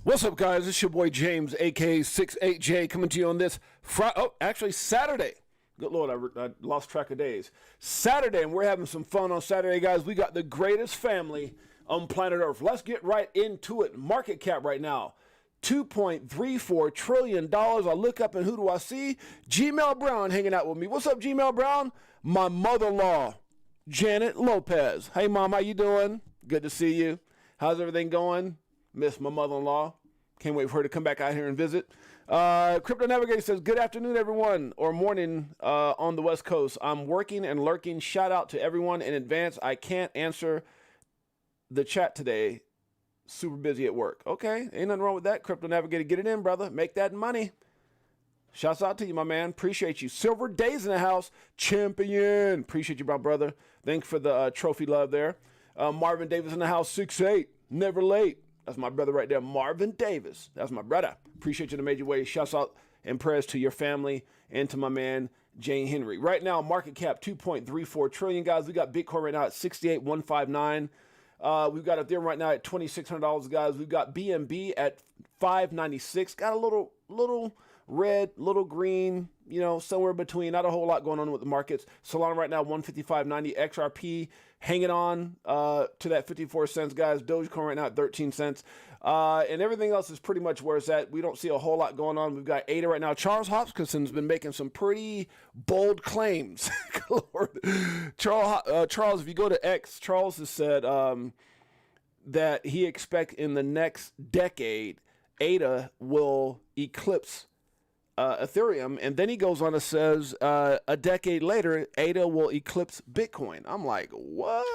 What's up, guys? It's your boy James, aka Six8Jay, coming to you on this Saturday. Good Lord, I lost track of days. Saturday, and we're having some fun on Saturday, guys. We got the greatest family on planet Earth. Let's get right into it. Market cap right now, $2.34 trillion. I look up and who do I see? Gmail Brown hanging out with me. What's up, Gmail Brown? My mother-in-law, Janet Lopez. Hey, Mom, how you doing? Good to see you. How's everything going? Miss my mother-in-law. Can't wait for her to come back out here and visit. Crypto Navigator says, good afternoon, everyone, or morning on the West Coast. I'm working and lurking. Shout out to everyone in advance. I can't answer the chat today. Super busy at work. Okay, ain't nothing wrong with that. Crypto Navigator, get it in, brother. Make that money. Shouts out to you, my man. Appreciate you. Silver Days in the house. Champion. Appreciate you, my brother. Thanks for the trophy love there. Marvin Davis in the house. 6'8". Never late. That's my brother right there, Marvin Davis. That's my brother. Appreciate you in a major way. Shouts out and prayers to your family and to my man, Jane Henry. Right now, market cap, $2.34 trillion, guys. We got Bitcoin right now at 68,159. We've got Ethereum right now at $2,600, guys. We've got BNB at 596. Got a little red, little green, you know, somewhere between. Not a whole lot going on with the markets. Solana right now, 155.90. XRP hanging on to that 54 cents, guys. Dogecoin right now at 13 cents. And everything else is pretty much where it's at. We don't see a whole lot going on. We've got ADA right now. Charles Hoskinson's been making some pretty bold claims. Charles, if you go to X, Charles has said that he expects in the next decade, ADA will eclipse Ethereum, and then he goes on and says a decade later, ADA will eclipse Bitcoin. I'm like, what?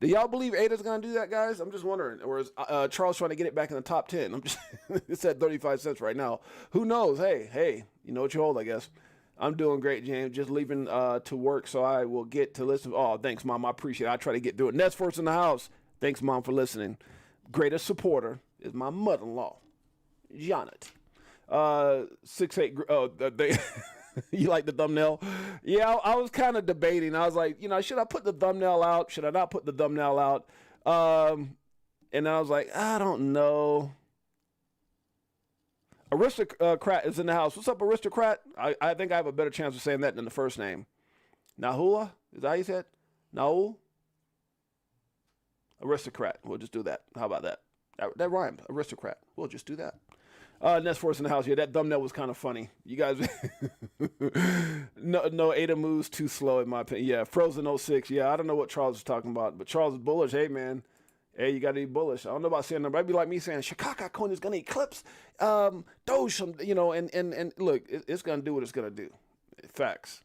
Do y'all believe ADA's going to do that, guys? I'm just wondering. Or is Charles trying to get it back in the top 10? I'm just it's at 35 cents right now. Who knows? Hey, you know what you hold, I guess. I'm doing great, James. Just leaving to work, so I will get to listen. Oh, thanks, Mom. I appreciate it. I try to get through it. Nets first in the house. Thanks, Mom, for listening. Greatest supporter is my mother-in-law, Janet. 6'8". Oh, you like the thumbnail? Yeah, I was kind of debating. I was like, you know, should I put the thumbnail out? Should I not put the thumbnail out? And I was like, I don't know. Aristocrat is in the house. What's up, Aristocrat? I think I have a better chance of saying that than the first name. Nahula? Is that how you said? Nahul? Aristocrat. We'll just do that. How about that? That rhymed. Aristocrat. We'll just do that. Nest Force in the house. Yeah, that thumbnail was kind of funny. You guys, no, ADA moves too slow in my opinion. Yeah, Frozen 06. Yeah, I don't know what Charles is talking about, but Charles is bullish. Hey, man. Hey, you got to be bullish. I don't know about saying that, but it'd be like me saying Chicago coin is going to eclipse Doge, you know, and look, it's going to do what it's going to do. Facts.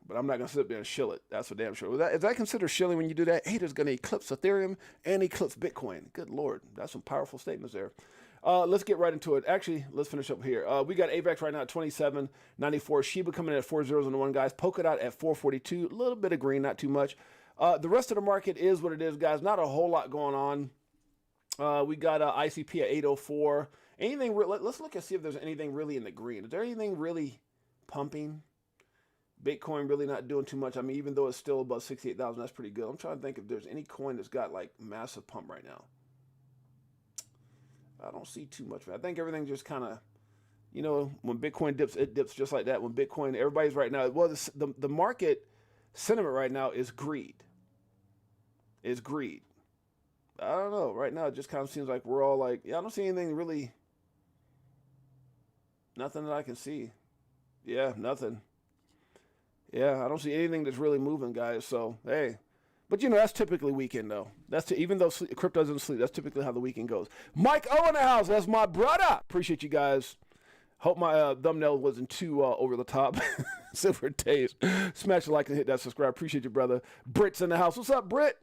But I'm not going to sit there and shill it. That's for damn sure. Is that considered shilling when you do that? ADA's going to eclipse Ethereum and eclipse Bitcoin. Good Lord. That's some powerful statements there. Let's get right into it. Actually, let's finish up here. We got AVAX right now at 27.94. Shiba coming in at 4 zeros and 1, guys. Polkadot at 442. A little bit of green, not too much. The rest of the market is what it is, guys. Not a whole lot going on. We got ICP at 804. Anything? Let's look and see if there's anything really in the green. Is there anything really pumping? Bitcoin really not doing too much. I mean, even though it's still above 68,000, that's pretty good. I'm trying to think if there's any coin that's got like massive pump right now. I don't see too much. I think everything just kind of, you know, when Bitcoin dips, it dips just like that. When Bitcoin, everybody's right now, well, the market sentiment right now is greed. It's greed. I don't know. Right now, it just kind of seems like we're all like, yeah, I don't see anything really, nothing that I can see. Yeah, nothing. Yeah, I don't see anything that's really moving, guys. So, hey. But, you know, that's typically weekend, though. Even though crypto doesn't sleep, that's typically how the weekend goes. Mike O in the house. That's my brother. Appreciate you guys. Hope my thumbnail wasn't too over the top. Silver Days. Smash the like and hit that subscribe. Appreciate you, brother. Brit's in the house. What's up, Brit?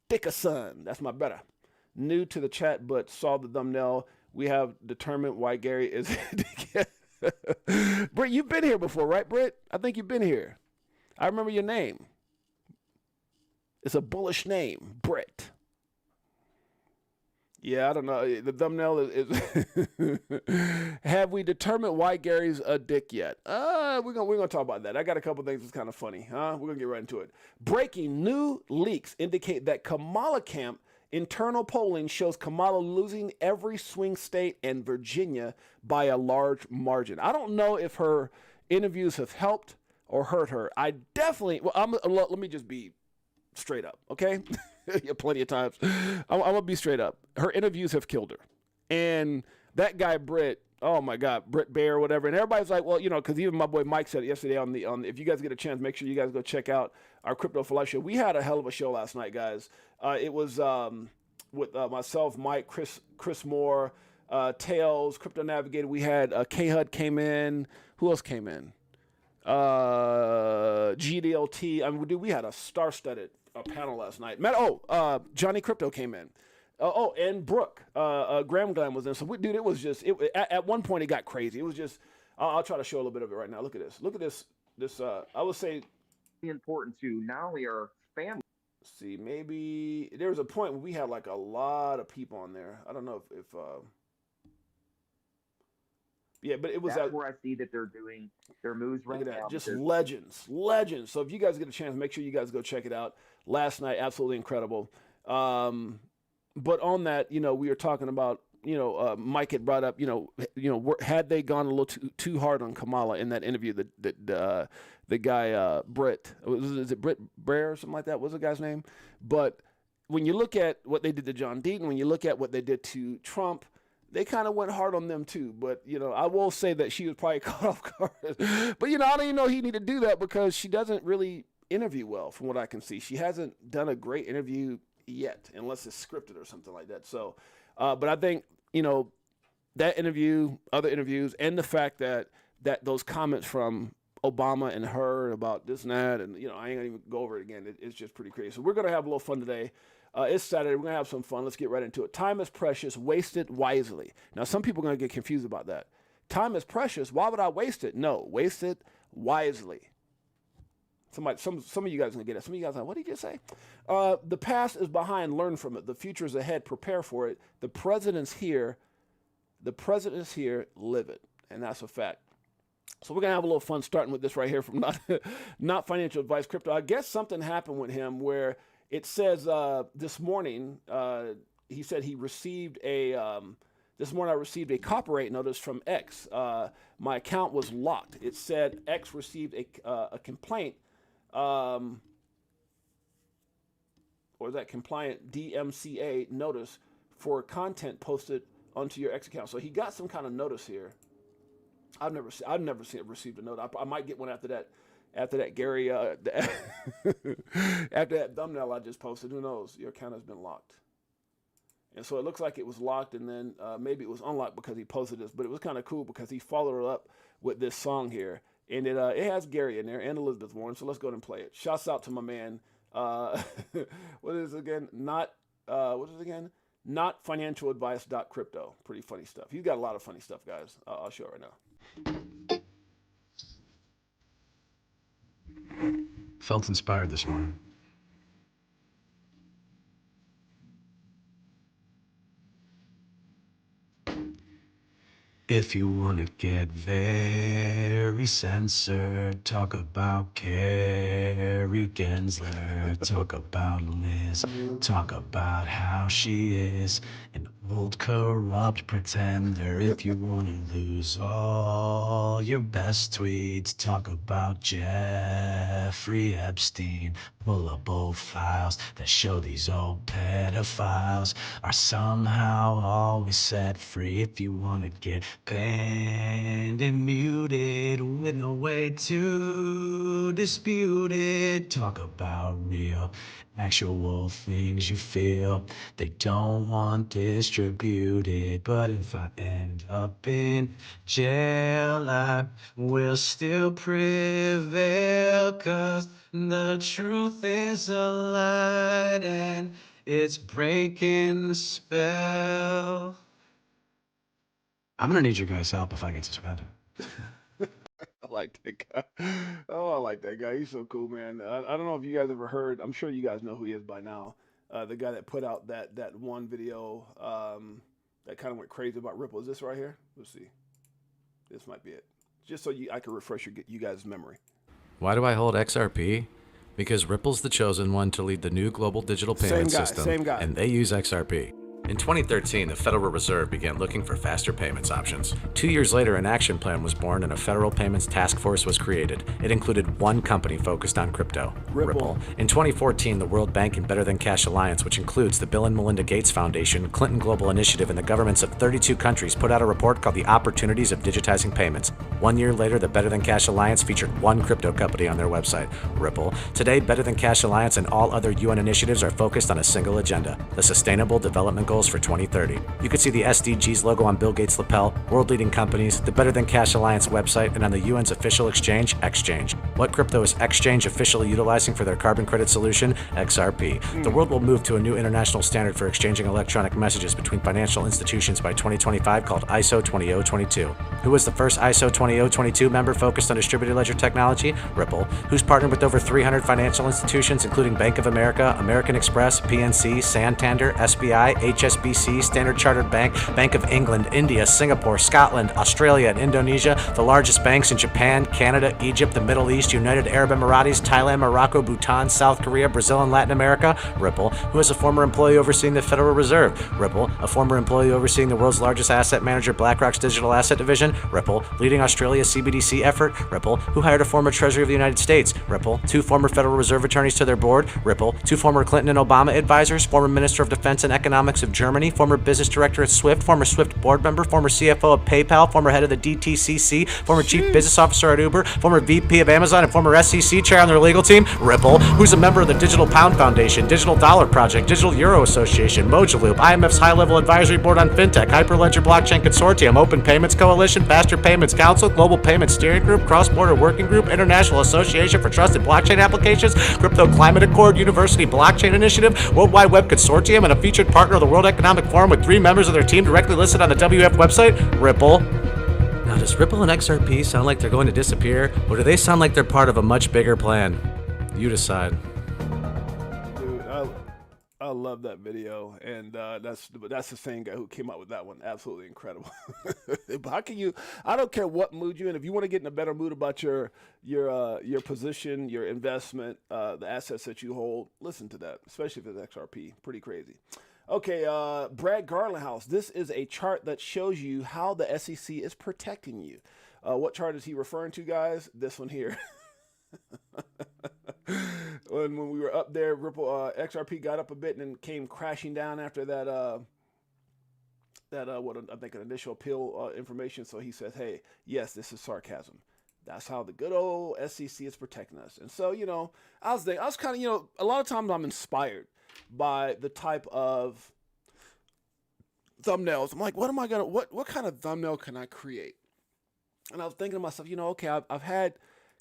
Dickerson. That's my brother. New to the chat, but saw the thumbnail. We have determined why Gaarryy is... Brit, you've been here before, right, Brit? I think you've been here. I remember your name. It's a bullish name, Brit. Yeah, I don't know. The thumbnail is have we determined why Gaarry's a dick yet? We're gonna talk about that. I got a couple things that's kind of funny, huh? We're gonna get right into it. Breaking new leaks indicate that Kamala camp Internal polling shows Kamala losing every swing state and Virginia by a large margin. I don't know if her interviews have helped or hurt her. I definitely, let me just be straight up, okay? Yeah, plenty of times. I'm going to be straight up. Her interviews have killed her. And that guy, Britt, oh my God, Britt Bear or whatever. And everybody's like, well, because even my boy Mike said it yesterday on if you guys get a chance, make sure you guys go check out our Crypto for Life show. We had a hell of a show last night, guys. It was with myself, Mike, Chris Moore, Tails, Crypto Navigator. We had K-HUD came in. Who else came in? GDLT. I mean, dude, we had a star-studded panel last night. Johnny Crypto came in. And Brooke, Graham Glam was in. So, dude, it was just, at one point it got crazy. It was just, I'll try to show a little bit of it right now. Look at this. Look at this. I would say. Important to not only our family. See, maybe there was a point where we had like a lot of people on there. I don't know if yeah, but it was that's where I see that they're doing their moves right now. Just legends. So if you guys get a chance, make sure you guys go check it out. Last night, absolutely incredible. But on that, we were talking about, Mike had brought up, had they gone a little too hard on Kamala in that interview that the guy Britt, is it Britt Brer or something like that? What was the guy's name? But when you look at what they did to John Deaton, when you look at what they did to Trump, they kind of went hard on them too. But, I will say that she was probably caught off guard. But, I don't even know he needed to do that because she doesn't really interview well from what I can see. She hasn't done a great interview yet, unless it's scripted or something like that. So, but I think, that interview, other interviews, and the fact that those comments from Obama and her about this and that, and, I ain't gonna even go over it again. It's just pretty crazy. So we're going to have a little fun today. It's Saturday. We're going to have some fun. Let's get right into it. Time is precious. Waste it wisely. Now, some people are going to get confused about that. Time is precious. Why would I waste it? No, waste it wisely. Some of you guys are going to get it. Some of you guys are like, what did you just say? The past is behind. Learn from it. The future is ahead. Prepare for it. The president's here. The president is here. Live it. And that's a fact. So we're going to have a little fun starting with this right here from Not Financial Advice Crypto. I guess something happened with him where it says this morning, he said he received this morning I received a copyright notice from X. My account was locked. It said X received a complaint. Or is that compliant DMCA notice for content posted onto your X account? So he got some kind of notice here. I've never received a note. I might get one after that Gaarryy, after that thumbnail I just posted. Who knows? Your account has been locked. And so it looks like it was locked, and then maybe it was unlocked because he posted this. But it was kind of cool because he followed it up with this song here. And it has Gaarryy in there and Elizabeth Warren. So let's go ahead and play it. Shouts out to my man. What is it again? Not financial advice.crypto. Pretty funny stuff. He's got a lot of funny stuff, guys. I'll show it right now. Felt inspired this morning. If you want to get very censored, talk about Carrie Gensler, talk about Liz, talk about how she is an old corrupt pretender. If you want to lose all your best tweets, talk about Jeffrey Epstein. Pull up old files that show these old pedophiles are somehow always set free. If you want to get banned and muted with no way to dispute it, talk about real, actual things you feel they don't want distributed. But if I end up in jail, I will still prevail, 'cause the truth is a light and it's breaking the spell. I'm gonna need your guys' help if I get suspended. I like that guy. Oh, I like that guy. He's so cool, man. I don't know if you guys ever heard. I'm sure you guys know who he is by now. The guy that put out that one video that kind of went crazy about Ripple. Is this right here? Let's see. This might be it. Just so I can refresh you guys' memory. Why do I hold XRP? Because Ripple's the chosen one to lead the new global digital payment system, same guy. and they use XRP. In 2013, the Federal Reserve began looking for faster payments options. 2 years later, an action plan was born and a federal payments task force was created. It included one company focused on crypto, Ripple. In 2014, the World Bank and Better Than Cash Alliance, which includes the Bill and Melinda Gates Foundation, Clinton Global Initiative, and the governments of 32 countries, put out a report called The Opportunities of Digitizing Payments. 1 year later, the Better Than Cash Alliance featured one crypto company on their website, Ripple. Today, Better Than Cash Alliance and all other UN initiatives are focused on a single agenda, the Sustainable Development Goals for 2030. You can see the SDGs logo on Bill Gates' lapel, world-leading companies, the Better Than Cash Alliance website, and on the UN's official exchange, Exchange. What crypto is Exchange officially utilizing for their carbon credit solution? XRP. The world will move to a new international standard for exchanging electronic messages between financial institutions by 2025 called ISO 20022. Who was the first ISO 20022 member focused on distributed ledger technology? Ripple. Who's partnered with over 300 financial institutions, including Bank of America, American Express, PNC, Santander, SBI, HSBC, Standard Chartered Bank, Bank of England, India, Singapore, Scotland, Australia, and Indonesia, the largest banks in Japan, Canada, Egypt, the Middle East, United Arab Emirates, Thailand, Morocco, Bhutan, South Korea, Brazil, and Latin America? Ripple. Who is a former employee overseeing the Federal Reserve? Ripple. A former employee overseeing the world's largest asset manager, BlackRock's digital asset division? Ripple. Leading Australia's CBDC effort? Ripple. Who hired a former Treasury of the United States? Ripple. 2 former Federal Reserve attorneys to their board? Ripple. 2 former Clinton and Obama advisors, former Minister of Defense and Economics of Germany, former business director at Swift, former Swift board member, former CFO of PayPal, former head of the DTCC, former chief business officer at Uber, former VP of Amazon, and former SEC chair on their legal team? Ripple. Who's a member of the Digital Pound Foundation, Digital Dollar Project, Digital Euro Association, Mojaloop, IMF's high-level advisory board on fintech, Hyperledger Blockchain Consortium, Open Payments Coalition, Faster Payments Council, Global Payments Steering Group, Cross-Border Working Group, International Association for Trusted Blockchain Applications, Crypto Climate Accord, University Blockchain Initiative, World Wide Web Consortium, and a featured partner of the World Economic Forum with 3 members of their team directly listed on the WF website? Ripple. Now, does Ripple and XRP sound like they're going to disappear, or do they sound like they're part of a much bigger plan? You decide. Dude, I love that video, and that's the same guy who came up with that one. Absolutely incredible. But how can you? I don't care what mood you're in. If you want to get in a better mood about your position, your investment, the assets that you hold, listen to that. Especially if it's XRP, pretty crazy. Okay, Brad Garlinghouse. This is a chart that shows you how the SEC is protecting you. What chart is he referring to, guys? This one here. when we were up there, Ripple XRP got up a bit and then came crashing down after that what I think an initial appeal information. So he says, hey, yes, this is sarcasm. That's how the good old SEC is protecting us. And so, I was kind of, a lot of times I'm inspired by the type of thumbnails. I'm like, what kind of thumbnail can I create? And I was thinking to myself, okay, I've had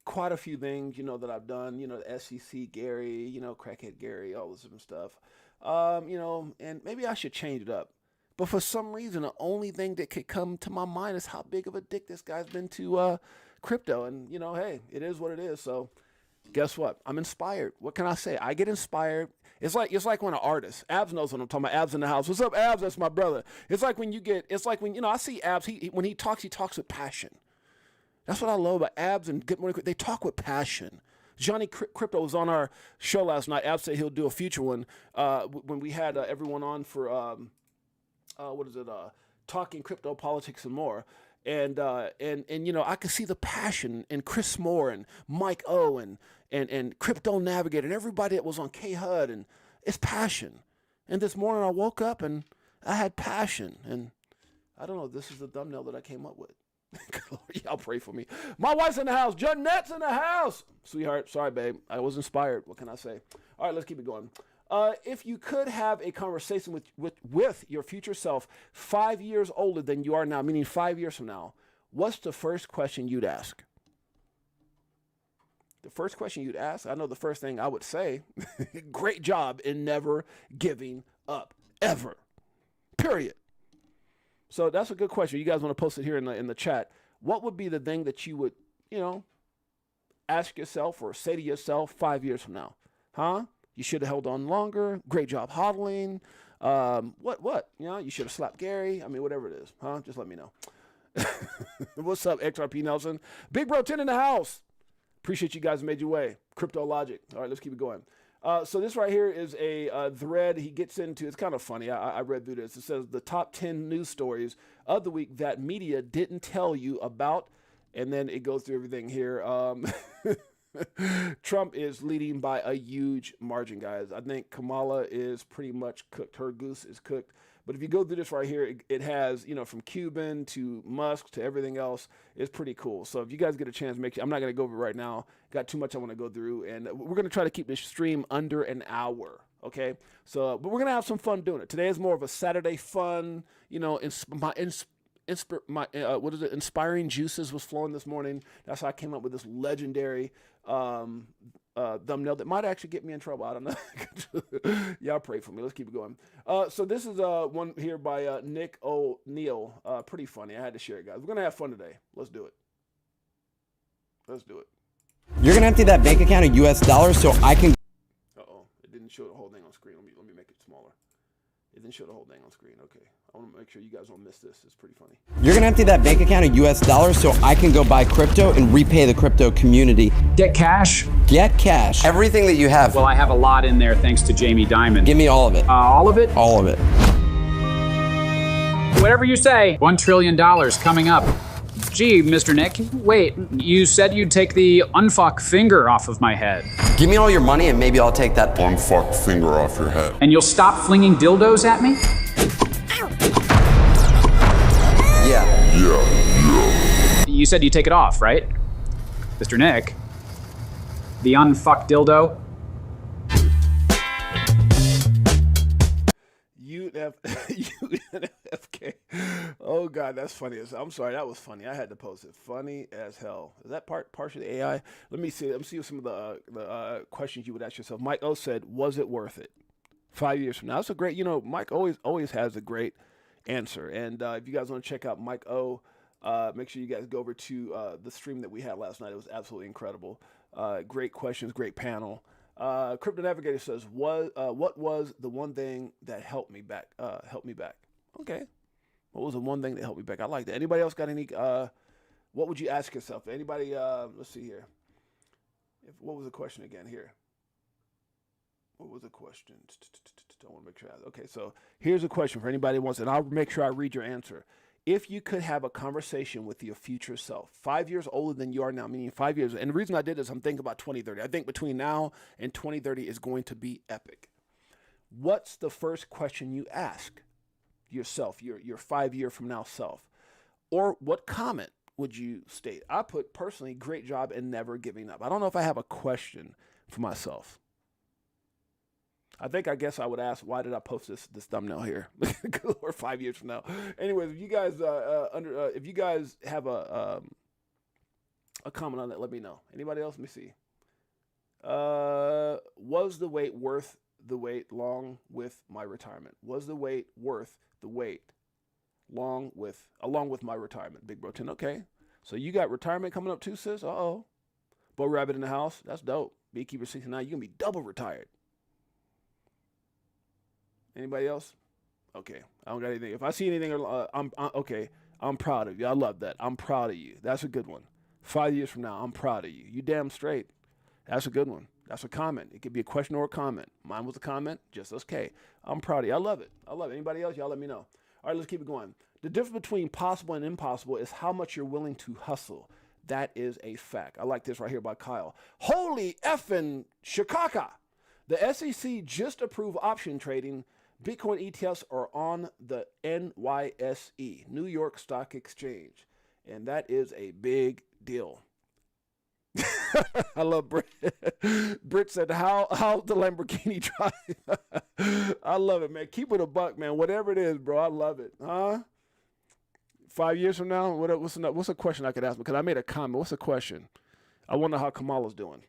quite a few things, that I've done, the SEC, Gaarryy, crackhead Gaarryy, all this different stuff, and maybe I should change it up. But for some reason, the only thing that could come to my mind is how big of a dick this guy's been to crypto. And, hey, it is what it is. So guess what? I'm inspired. What can I say? I get inspired. It's like when an artist, Abs knows what I'm talking about. Abs in the house. What's up, Abs? That's my brother. It's like when I see Abs, when he talks with passion. That's what I love about Abs and Good Morning. They talk with passion. Johnny Crypto was on our show last night. Abs said he'll do a future one when we had everyone on for, talking crypto, politics, and more. And I could see the passion in Chris Moore and Mike O and Crypto Navigator and everybody that was on K-HUD, and it's passion. And this morning I woke up and I had passion, and I don't know, this is the thumbnail that I came up with. Y'all pray for me. My wife's in the house. Jeanette's in the house. Sweetheart, sorry, babe. I was inspired. What can I say? All right, let's keep it going. If you could have a conversation with your future self 5 years older than you are now, meaning 5 years from now, what's the first question you'd ask? The first question you'd ask, I know the first thing I would say, great job in never giving up, ever, period. So that's a good question. You guys want to post it here in the chat. What would be the thing that you would, ask yourself or say to yourself 5 years from now? Huh? You should have held on longer. Great job hodling. What? You should have slapped Gaarryy. I mean, whatever it is. Huh? Just let me know. What's up, XRP Nelson? Big Bro 10 in the house. Appreciate you guys made your way. Crypto Logic. All right, let's keep it going. So this right here is a thread he gets into. It's kind of funny. I read through this. It says the top 10 news stories of the week that media didn't tell you about. And then it goes through everything here. Trump is leading by a huge margin, guys. I think Kamala is pretty much cooked. Her goose is cooked. But if you go through this right here, it has, you know, from Cuban to Musk to everything else. It's pretty cool. So if you guys get a chance, make sure, I'm not going to go over it right now. Got too much I want to go through. And we're going to try to keep this stream under an hour. Okay. So, but we're going to have some fun doing it. Today is more of a Saturday fun, you know, inspiring juices was flowing this morning. That's how I came up with this legendary thumbnail that might actually get me in trouble. I don't know. Y'all pray for me. Let's keep it going. So this is one here by Nick O'Neill. Pretty funny. I had to share it, guys. We're gonna have fun today. Let's do it. Let's do it. You're gonna empty that bank account of US dollars so I can. Uh-oh. It didn't show the whole thing on screen. Let me make it smaller. It didn't show the whole thing on screen. Okay. I want to make sure you guys don't miss this. It's pretty funny. You're gonna empty that bank account of US dollars so I can go buy crypto and repay the crypto community. Get cash? Get cash. Everything that you have. Well, I have a lot in there thanks to Jamie Dimon. Give me all of it. All of it? All of it. Whatever you say. $1 trillion coming up. Gee, Mr. Nick, wait, you said you'd take the unfuck finger off of my head. Give me all your money and maybe I'll take that Unfuck finger off your head. And you'll stop flinging dildos at me? Yeah. You said you'd take it off, right? Mr. Nick? The unfuck dildo? UNFK. Oh God, that's funny. I'm sorry, that was funny. I had to post it. Funny as hell. Is that partially AI? Let me see some of the questions you would ask yourself. Mike O said, "Was it worth it?" 5 years from now. That's a great. You know, Mike always has a great answer. And if you guys want to check out Mike O, make sure you guys go over to the stream that we had last night. It was absolutely incredible. Great questions, great panel. Crypto Navigator says, what was the one thing that helped me back? Okay. What was the one thing that helped me back? I like that. Anybody else got any, what would you ask yourself? Anybody, let's see here. What was the question again here? What was the question? I want to make sure. Okay, so here's a question for anybody who wants, and I'll make sure I read your answer. If you could have a conversation with your future self, 5 years older than you are now, meaning 5 years, and the reason I did this, I'm thinking about 2030. I think between now and 2030 is going to be epic. What's the first question you ask yourself, your 5 year from now self? Or what comment would you state? I put personally, great job and never giving up. I don't know if I have a question for myself. I guess I would ask, why did I post this thumbnail here? Or 5 years from now. Anyways, if you guys if you guys have a comment on that, let me know. Anybody else? Let me see. Was the wait worth the wait along with my retirement? Was the wait worth the wait along with my retirement? Big Bro 10. Okay. So you got retirement coming up too, sis? Uh-oh. Bo Rabbit in the house. That's dope. Beekeeper 69. You're going to be double retired. Anybody else? Okay, I don't got anything. If I see anything, I'm okay. I'm proud of you. I love that. I'm proud of you. That's a good one. 5 years from now, I'm proud of you. You damn straight. That's a good one. That's a comment. It could be a question or a comment. Mine was a comment. Just okay. I'm proud of you. I love it. I love it. Anybody else? Y'all let me know. All right, let's keep it going. The difference between possible and impossible is how much you're willing to hustle. That is a fact. I like this right here by Kyle. Holy effing shikaka. The SEC just approved option trading. Bitcoin ETFs are on the NYSE, New York Stock Exchange, and that is a big deal. I love Brit. Brit said, how the Lamborghini drive? I love it, man. Keep it a buck, man. Whatever it is, bro, I love it. Huh? 5 years from now, what's a question I could ask? Because I made a comment. What's the question? I wonder how Kamala's doing.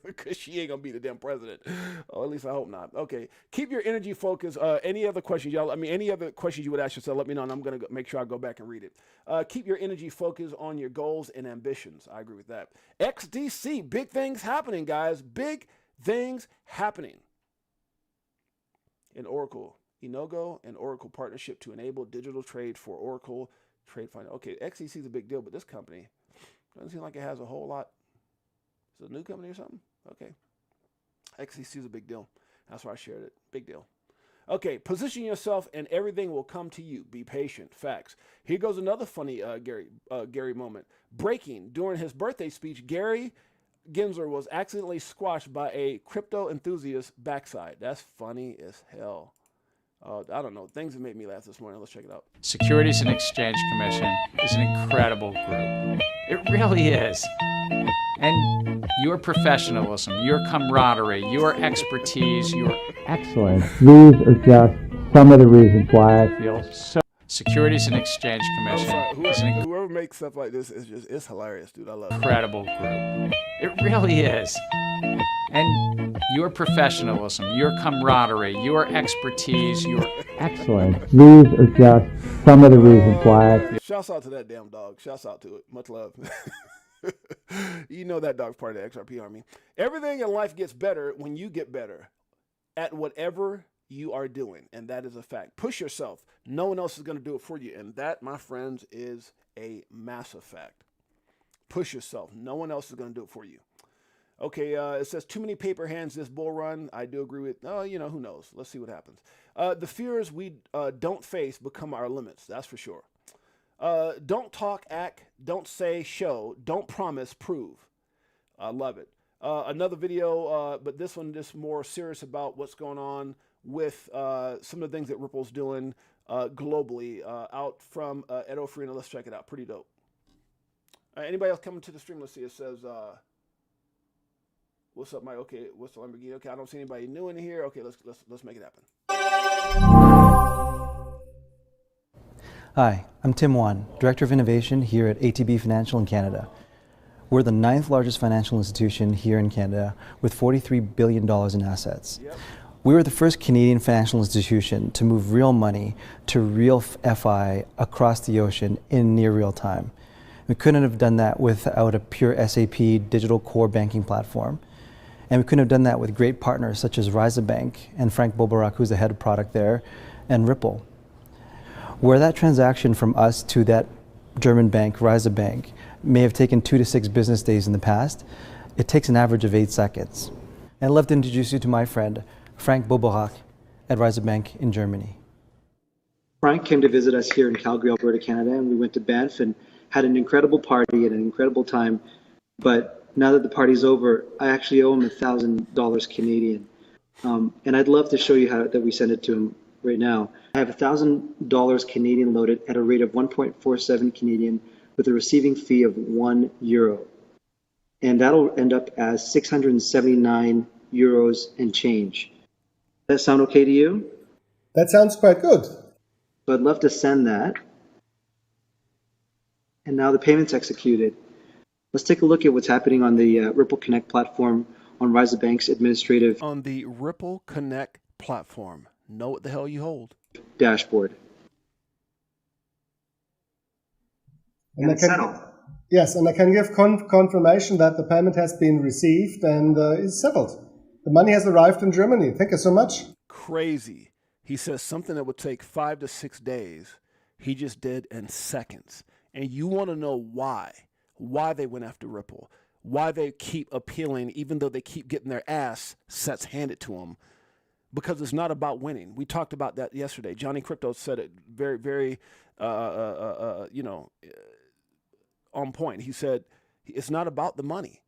Because she ain't gonna be the damn president. Or at least I hope not. Okay, keep your energy focused. Any other questions, y'all? Any other questions you would ask yourself, let me know, and I'm gonna make sure I go back and read it. Keep your energy focused on your goals and ambitions. I agree with that. XDC, big things happening, guys. Big things happening. In Oracle, Inogo and Oracle partnership to enable digital trade for Oracle Trade Finance. Okay, XDC is a big deal, but this company doesn't seem like it has a whole lot Is it a new company or something? Okay. XCC is a big deal. That's why I shared it. Big deal. Okay, position yourself and everything will come to you. Be patient. Facts. Here goes another funny Gaarryy moment. Breaking. During his birthday speech, Gaarryy Gensler was accidentally squashed by a crypto enthusiast's backside. That's funny as hell. I don't know. Things that made me laugh this morning. Let's check it out. Securities and Exchange Commission is an incredible group. It really is. And your professionalism, your camaraderie, your expertise, your excellence. These are just some of the reasons why I feel so. Securities and Exchange Commission is an Whoever makes stuff like this it's hilarious, dude. I love it. incredible group. It really is. And your professionalism, your camaraderie, your expertise, your excellence. These are just some of the reasons why I feel. Shouts out to that damn dog. Shouts out to it. Much love. You know that dog's part of the XRP army. Everything in life gets better when you get better at whatever you are doing, and that is a fact. Push yourself. No one else is going to do it for you, and that, my friends, is a massive fact. Push yourself. No one else is going to do it for you. Okay, it says too many paper hands this bull run. I do agree with, who knows? Let's see what happens. The fears we don't face become our limits. That's for sure. Don't talk, act, don't say, show, don't promise, prove. I love it. Another video, but this one is more serious about what's going on with some of the things that Ripple's doing globally out from Edo Farina. Let's check it out. Pretty dope. Anybody else coming to the stream? Let's see. It says, what's up, Mike? Okay, what's the Lamborghini? Okay, I don't see anybody new in here. Okay, let's make it happen. Hi, I'm Tim Wan, Director of Innovation here at ATB Financial in Canada. We're the 9th largest financial institution here in Canada with $43 billion in assets. Yep. We were the first Canadian financial institution to move real money to real FI across the ocean in near real time. We couldn't have done that without a pure SAP digital core banking platform. And we couldn't have done that with great partners such as Ryza Bank and Frank Bobarak, who's the head of product there, and Ripple. Where that transaction from us to that German bank, Ryza Bank, may have taken 2 to 6 business days in the past, it takes an average of 8 seconds. And I'd love to introduce you to my friend, Frank Bobarak at Ryza Bank in Germany. Frank came to visit us here in Calgary, Alberta, Canada, and we went to Banff and had an incredible party and an incredible time. But now that the party's over, I actually owe him $1,000 Canadian. And I'd love to show you how that we send it to him right now. I have $1,000 Canadian loaded at a rate of 1.47 Canadian with a receiving fee of €1. And that'll end up as 679 euros and change. Does that sound okay to you? That sounds quite good. So I'd love to send that. And now the payment's executed. Let's take a look at what's happening on the Ripple Connect platform on Ryza Bank's administrative on the Ripple Connect platform. Know what the hell you hold. Dashboard. And I can give confirmation that the payment has been received and is settled. The money has arrived in Germany. Thank you so much. Crazy. He says something that would take 5 to 6 days, he just did in seconds. And you want to know why they went after Ripple, why they keep appealing, even though they keep getting their ass sets handed to them. Because it's not about winning. We talked about that yesterday. Johnny Crypto said it very, very, on point. He said it's not about the money.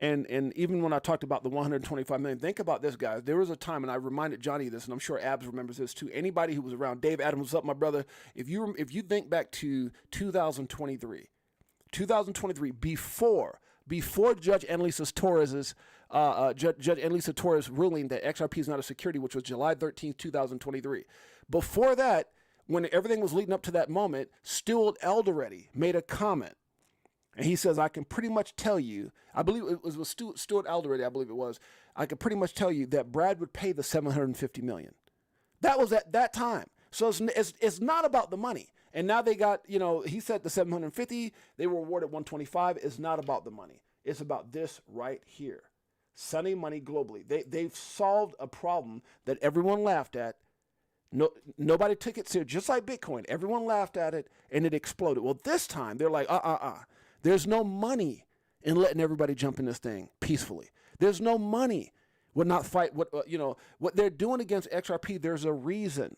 And even when I talked about the 125 million, think about this, guys. There was a time, and I reminded Johnny this, and I'm sure Abs remembers this too. Anybody who was around, Dave Adams, what's up, my brother? If you think back to 2023, before Judge Annalisa Torres's Judge Annalisa Torres ruling that XRP is not a security, which was July 13th, 2023. Before that, when everything was leading up to that moment, Stuart Alderete made a comment. And he says, I can pretty much tell you, I believe it was Stuart Alderete, I believe it was, I can pretty much tell you that Brad would pay the $750 million. That was at that time. So it's not about the money. And now they got, he said the 750, they were awarded 125. It's not about the money. It's about this right here. Sending money globally. They've solved a problem that everyone laughed at. Nobody took it serious. Just like Bitcoin, everyone laughed at it and it exploded. Well, this time they're like, there's no money and letting everybody jump in this thing peacefully. There's no money. Would not fight what what they're doing against XRP. There's a reason.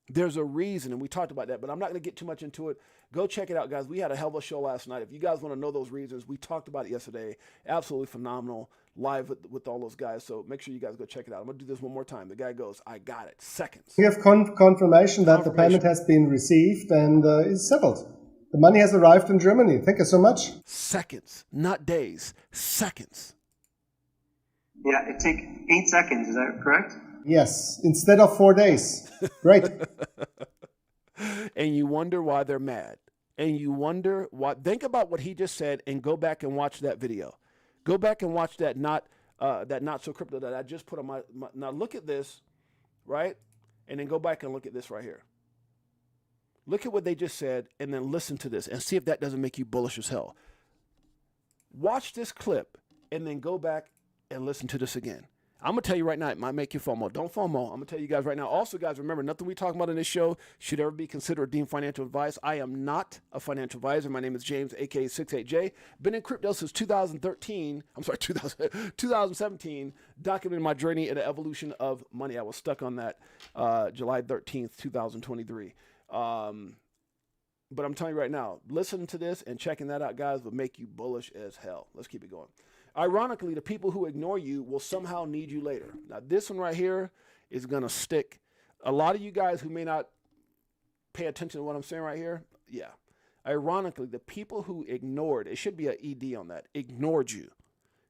There's a reason, and we talked about that, but I'm not going to get too much into it. Go check it out, guys. We had a hell of a show last night. If you guys want to know those reasons, we talked about it yesterday. Absolutely phenomenal, live with all those guys. So make sure you guys go check it out. I'm going to do this one more time. The guy goes, I got it. Seconds. We have confirmation that the payment has been received and is settled. The money has arrived in Germany. Thank you so much. Seconds, not days. Seconds. Yeah, it takes 8 seconds. Is that correct? Yes, instead of 4 days. Great. And you wonder why they're mad. And you wonder why. Think about what he just said and go back and watch that video. Go back and watch that not so crypto that I just put on my. Now look at this, right? And then go back and look at this right here. Look at what they just said and then listen to this and see if that doesn't make you bullish as hell. Watch this clip and then go back and listen to this again. I'm going to tell you right now, it might make you FOMO. Don't FOMO. I'm going to tell you guys right now. Also, guys, remember, nothing we talk about in this show should ever be considered deemed financial advice. I am not a financial advisor. My name is James, a.k.a. Six8Jay. Been in crypto since 2017, documenting my journey in the evolution of money. I was stuck on that July 13th, 2023. But I'm telling you right now, listening to this and checking that out, guys, will make you bullish as hell. Let's keep it going. Ironically, the people who ignore you will somehow need you later. Now, this one right here is going to stick. A lot of you guys who may not pay attention to what I'm saying right here, yeah. Ironically, the people who ignored, it should be an ED on that, ignored you,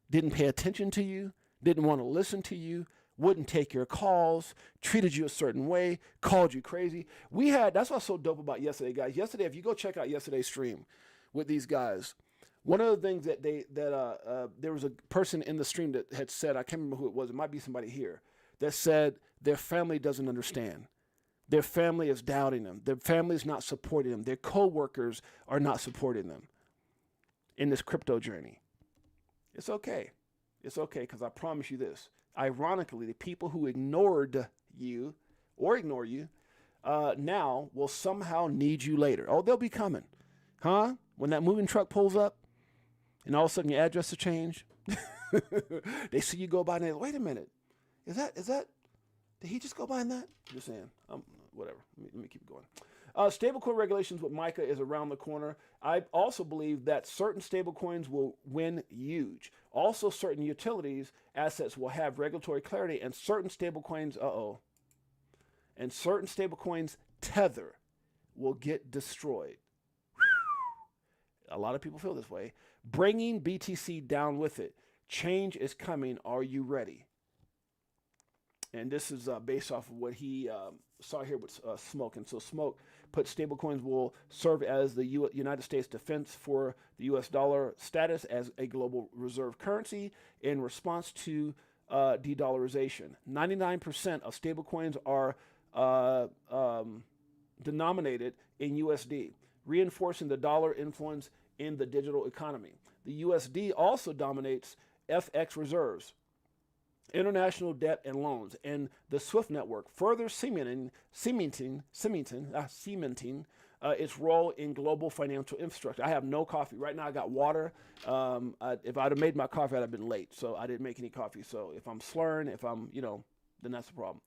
didn't pay attention to you, didn't want to listen to you, wouldn't take your calls, treated you a certain way, called you crazy. That's what's so dope about yesterday, guys. Yesterday, if you go check out yesterday's stream with these guys, one of the things that there was a person in the stream that had said, I can't remember who it was, it might be somebody here, that said their family doesn't understand. Their family is doubting them. Their family is not supporting them. Their co-workers are not supporting them in this crypto journey. It's okay. It's okay, because I promise you this. Ironically, the people who ignored you or ignore you now will somehow need you later. Oh, they'll be coming. Huh? When that moving truck pulls up, and all of a sudden your address will change. They see you go by and they, wait a minute. Is that, did he just go by in that? Just saying. Whatever. Let me keep going. Stablecoin regulations with MiCA is around the corner. I also believe that certain stablecoins will win huge. Also, certain utilities assets will have regulatory clarity, and certain stablecoins, and certain stablecoins Tether will get destroyed. A lot of people feel this way. Bringing BTC down with it. Change is coming. Are you ready? And this is based off of what he saw here with Smoke. And so Smoke put stablecoins will serve as the United States defense for the U.S. dollar status as a global reserve currency in response to de-dollarization. 99% of stablecoins are denominated in USD, reinforcing the dollar influence in the digital economy. The USD also dominates FX reserves, international debt and loans, and the SWIFT network, further cementing its role in global financial infrastructure. I have no coffee. Right now I got water. If I'd have made my coffee, I'd have been late. So I didn't make any coffee. So if I'm slurring, then that's the problem.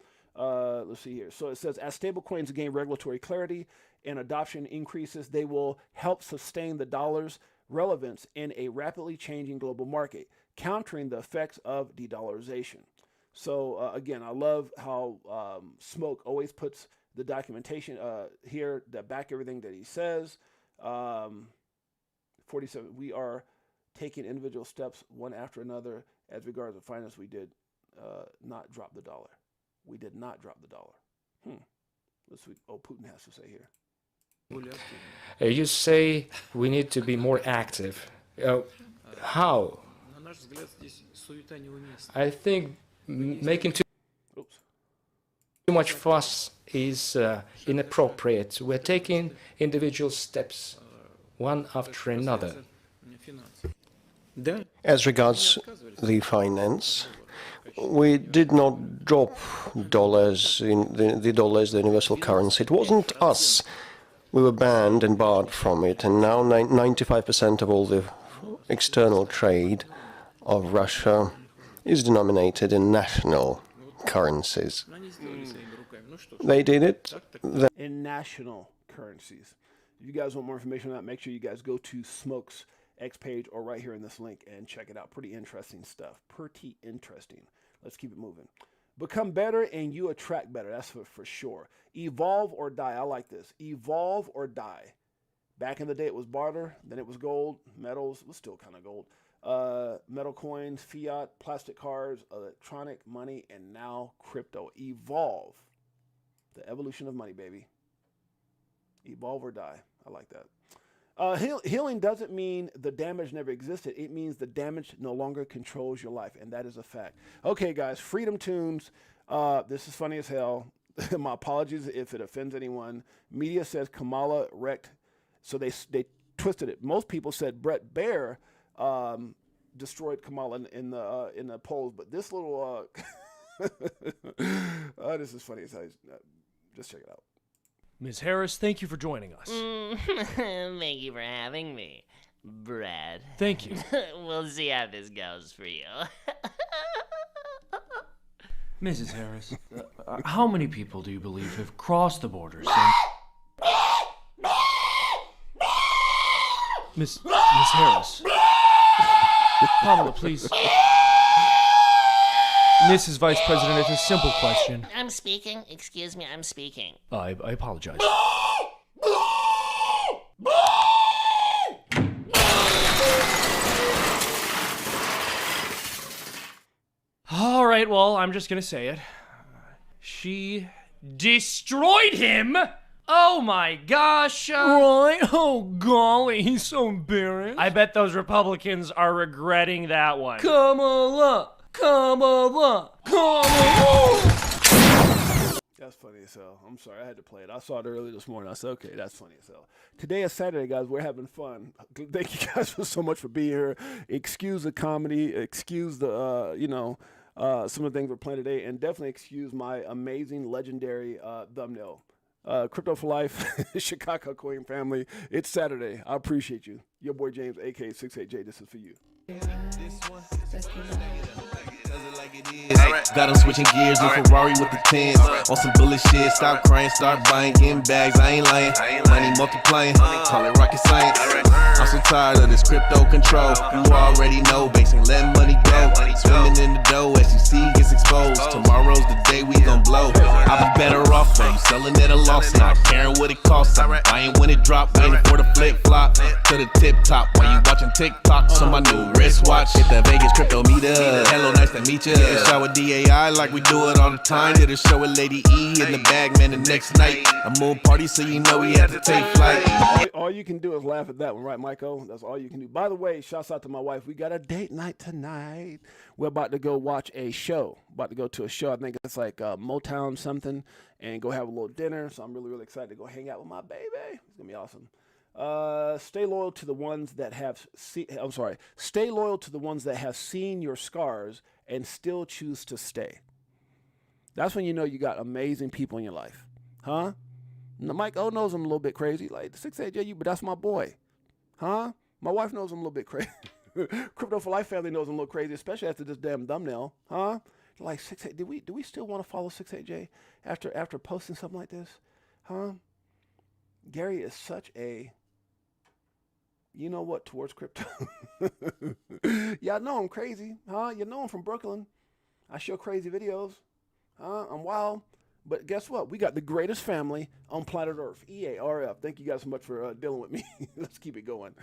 Let's see here. So it says, as stablecoins gain regulatory clarity and adoption increases, they will help sustain the dollar's relevance in a rapidly changing global market, countering the effects of de-dollarization. So again, I love how Smoke always puts the documentation here that back everything that he says. 47, we are taking individual steps one after another as regards to finance. We did not drop the dollar. We did not drop the dollar. Let's see what Putin has to say here. You say we need to be more active. How? I think making too much fuss is inappropriate. We're taking individual steps, one after another. As regards the finance, we did not drop dollars in the dollars, the universal currency. It wasn't us. We were banned and barred from it, and now 95% of all the external trade of Russia is denominated in national currencies. They did it. In national currencies. If you guys want more information on that, make sure you guys go to Smoke's X page or right here in this link and check it out. Pretty interesting stuff. Pretty interesting. Let's keep it moving. Become better and you attract better. That's for sure. Evolve or die. I like this. Evolve or die. Back in the day, it was barter. Then it was gold. Metals. It was still kind of gold. Metal coins, fiat, plastic cards, electronic money, and now crypto. Evolve. The evolution of money, baby. Evolve or die. I like that. Healing doesn't mean the damage never existed. It means the damage no longer controls your life, and that is a fact. Okay, guys, Freedom Tunes. This is funny as hell. My apologies if it offends anyone. Media says Kamala wrecked, so they twisted it. Most people said Brett Baer destroyed Kamala in the polls, but this little this is funny as hell. Just check it out. Ms. Harris, thank you for joining us. Thank you for having me, Brad. Thank you. We'll see how this goes for you. Mrs. Harris, how many people do you believe have crossed the borders? Miss Harris. Kamala, please. Mrs. Vice President, it's a simple question. I'm speaking. Excuse me, I'm speaking. I apologize. All right, well, I'm just gonna say it. She destroyed him! Oh my gosh! Right? Oh golly, he's so embarrassed. I bet those Republicans are regretting that one. Kamala! Kamala! Kamala! That's funny as hell. I'm sorry, I had to play it. I saw it early this morning. I said, okay, that's funny as hell. Today is Saturday, guys. We're having fun. Thank you guys so much for being here. Excuse the comedy. Excuse the, some of the things we're playing today. And definitely excuse my amazing, legendary thumbnail. Crypto for Life, Chicago Coin family. It's Saturday. I appreciate you. Your boy James, a.k.a. Six8Jay. This is for you. Got him switching gears with Ferrari with the 10s. On some bullet shit, stop crying, start buying, getting bags. I ain't lying. Money multiplying, call it rocket science. I'm so tired of this crypto control. You already know, banks ain't letting money go. Swimming in the dough, SEC gets exposed. Tomorrow's the day we gon' blow. I'll be better off when you selling at a loss, not caring what it costs. I'm buying when it drop, waiting for the flip flop to the tip top. While you watching TikToks on my new wristwatch. Hit the Vegas crypto meter. Hello, nice to meet ya. Shower DAI like we do it all the time. Did a show with Lady E in the bag, man, the next night. A moon party, so you know we had to take flight. All you can do is laugh at that one, right, Michael? That's all you can do. By the way, shouts out to my wife. We got a date night tonight. We're about to go watch a show. About to go to a show. I think it's like Motown something, and go have a little dinner. So I'm really, really excited to go hang out with my baby. It's gonna be awesome. Stay loyal to the ones that have. Stay loyal to the ones that have seen your scars and still choose to stay. That's when you know you got amazing people in your life, huh? Now, Mike O knows I'm a little bit crazy. Like, 68Jay, but that's my boy, huh? My wife knows I'm a little bit crazy. Crypto for Life family knows I'm a little crazy, especially after this damn thumbnail, huh? Like, 6-8, do we still want to follow 6-8Jay after posting something like this, huh? Gaarryy is such a, you know what, towards crypto. Y'all know I'm crazy, huh? You know I'm from Brooklyn. I show crazy videos, huh? I'm wild. But guess what? We got the greatest family on planet Earth, EARF. Thank you guys so much for dealing with me. Let's keep it going.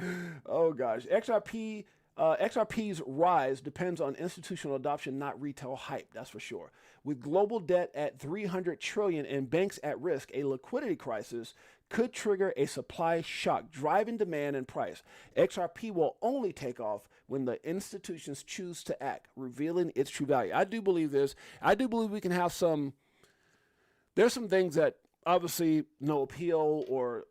Oh, gosh. XRP's rise depends on institutional adoption, not retail hype. That's for sure. With global debt at $300 trillion and banks at risk, a liquidity crisis could trigger a supply shock, driving demand and price. XRP will only take off when the institutions choose to act, revealing its true value. I do believe this. I do believe we can have some. There's some things that obviously no appeal, or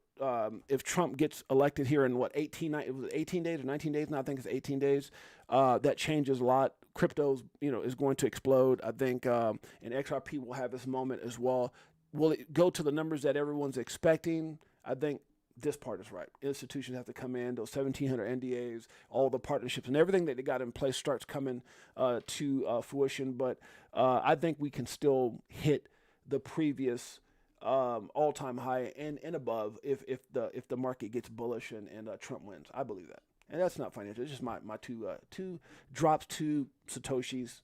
if Trump gets elected here in 18 days or 19 days now, I think it's 18 days, that changes a lot. Crypto's, is going to explode. I think, and XRP will have this moment as well. Will it go to the numbers that everyone's expecting? I think this part is right. Institutions have to come in, those 1,700 NDAs, all the partnerships and everything that they got in place starts coming to fruition. But I think we can still hit the previous all-time high and above if the market gets bullish and Trump wins. I believe that. And that's not financial. It's just my two drops, 2 Satoshis,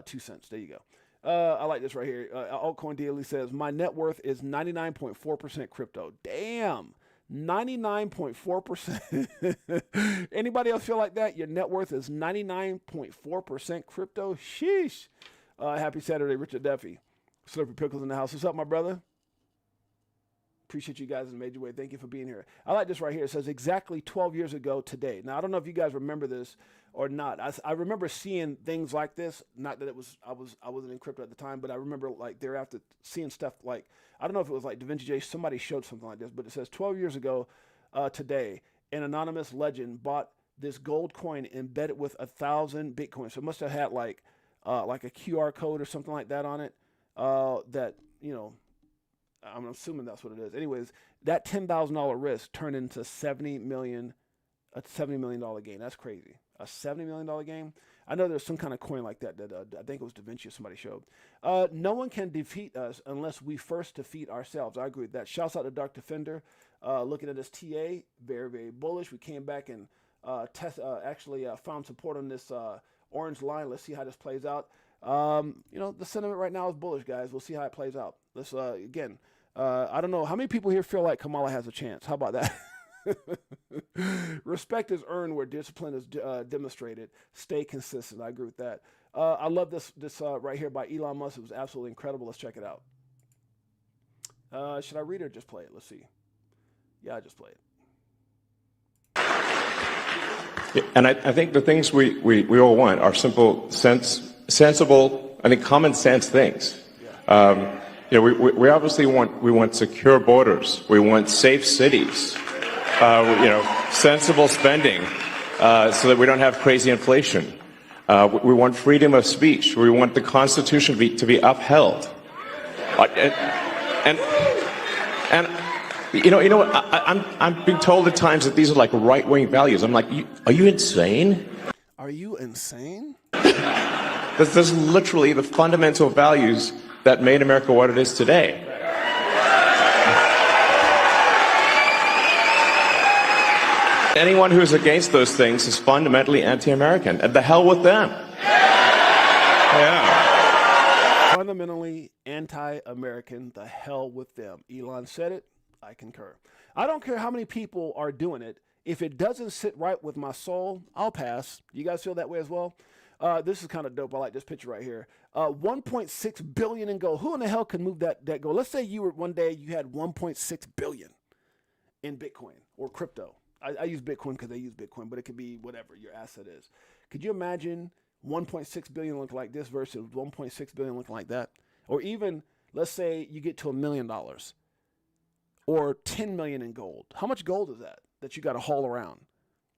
2 cents. There you go. I like this right here. Altcoin Daily says, my net worth is 99.4% crypto. Damn, 99.4%. Anybody else feel like that? Your net worth is 99.4% crypto? Sheesh. Happy Saturday, Richard Duffy. Slurpy Pickles in the house. What's up, my brother? Appreciate you guys in a major way. Thank you for being here. I like this right here. It says exactly 12 years ago today. Now, I don't know if you guys remember this or not. I remember seeing things like this. Not that I wasn't in crypto at the time, but I remember like thereafter seeing stuff like, I don't know if it was like VTHO. Somebody showed something like this, but it says 12 years ago today, an anonymous legend bought this gold coin embedded with 1,000 Bitcoin. So it must have had like a QR code or something like that on it. That, you know, I'm assuming that's what it is. Anyways, that $10,000 risk turned into a $70 million gain. That's crazy. A $70 million gain. I know there's some kind of coin like that I think it was DaVinci somebody showed. No one can defeat us unless we first defeat ourselves. I agree with that. Shouts out to Dark Defender. Looking at this TA, very, very bullish. We came back and found support on this orange line. Let's see how this plays out. You know, the sentiment right now is bullish, guys. We'll see how it plays out. Let's again. I don't know how many people here feel like Kamala has a chance. How about that? Respect is earned where discipline is demonstrated. Stay consistent. I agree with that. I love this right here by Elon Musk. It was absolutely incredible. Let's check it out. Should I read it or just play it? Let's see. Yeah, I just play it. And I think the things we all want are simple, sensible, I think common sense things. You know, we obviously want secure borders. We want safe cities. You know, sensible spending, so that we don't have crazy inflation. We want freedom of speech. We want the Constitution to be upheld. And you know, I'm being told at times that these are like right-wing values. I'm like, are you insane? Are you insane? This is literally the fundamental values that made America what it is today. Anyone who's against those things is fundamentally anti-American. And the hell with them. Yeah. Fundamentally anti-American, the hell with them. Elon said it. I concur. I don't care how many people are doing it. If it doesn't sit right with my soul, I'll pass. You guys feel that way as well? This is kind of dope. I like this picture right here. 1.6 billion in gold. Who in the hell can move that gold? Let's say one day you had 1.6 billion in Bitcoin or crypto. I use Bitcoin because I use Bitcoin, but it could be whatever your asset is. Could you imagine 1.6 billion looking like this versus 1.6 billion looking like that? Or even, let's say you get to $1 million or 10 million in gold. How much gold is that you got to haul around?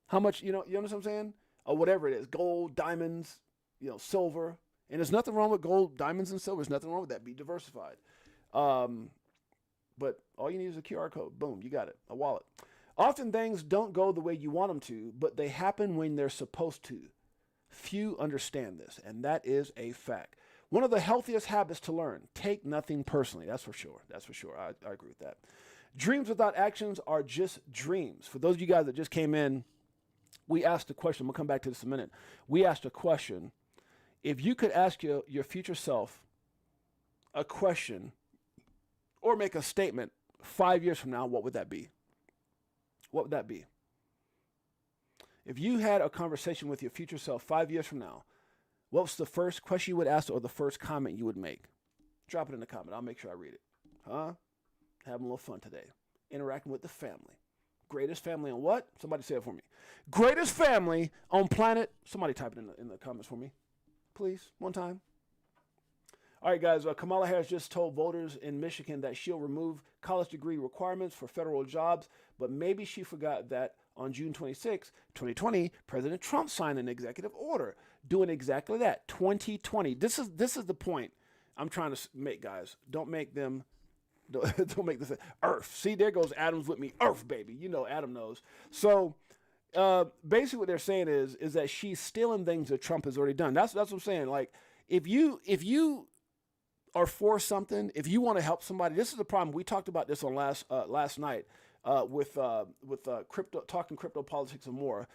How much, you understand what I'm saying? Or whatever it is, gold, diamonds, silver. And there's nothing wrong with gold, diamonds, and silver. There's nothing wrong with that. Be diversified. But all you need is a QR code. Boom, you got it, a wallet. Often things don't go the way you want them to, but they happen when they're supposed to. Few understand this, and that is a fact. One of the healthiest habits to learn, take nothing personally. That's for sure. That's for sure. I agree with that. Dreams without actions are just dreams. For those of you guys that just came in, we asked a question. We'll come back to this in a minute. We asked a question. If you could ask your future self a question or make a statement 5 years from now, what would that be? What would that be? If you had a conversation with your future self 5 years from now, what's the first question you would ask or the first comment you would make? Drop it in the comment. I'll make sure I read it. Huh? Having a little fun today. Interacting with the family. Greatest family on what? Somebody say it for me. Greatest family on planet. Somebody type it in the comments for me. Please, one time. All right, guys. Kamala Harris just told voters in Michigan that she'll remove college degree requirements for federal jobs, but maybe she forgot that on June 26, 2020, President Trump signed an executive order doing exactly that. 2020. This is the point I'm trying to make, guys. Don't make them Don't make this Earth. See, there goes Adam's with me. Earth, baby. You know, Adam knows. So basically what they're saying is that she's stealing things that Trump has already done. That's what I'm saying. Like, if you are for something, if you want to help somebody, this is the problem. We talked about this on last night with crypto, talking crypto politics and more.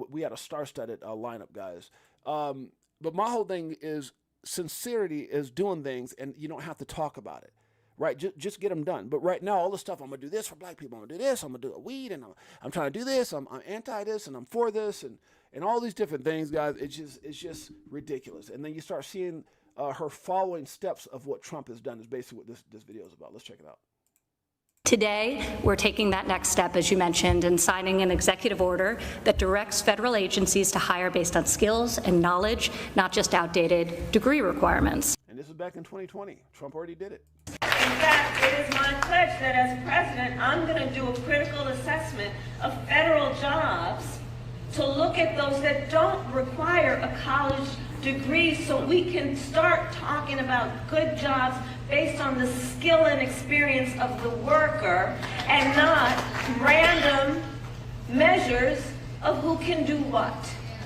We had a star-studded lineup, guys. But my whole thing is sincerity is doing things, and you don't have to talk about it. Right, just get them done. But right now, all the stuff, I'm gonna do this for black people. I'm gonna do this. I'm gonna do a weed, and I'm trying to do this. I'm anti this, and I'm for this, and all these different things, guys. It's just ridiculous. And then you start seeing her following steps of what Trump has done. Is basically what this video is about. Let's check it out. Today, we're taking that next step, as you mentioned, and signing an executive order that directs federal agencies to hire based on skills and knowledge, not just outdated degree requirements. And this is back in 2020. Trump already did it. In fact, it is my pledge that as president, I'm going to do a critical assessment of federal jobs to look at those that don't require a college degree so we can start talking about good jobs based on the skill and experience of the worker and not random measures of who can do what.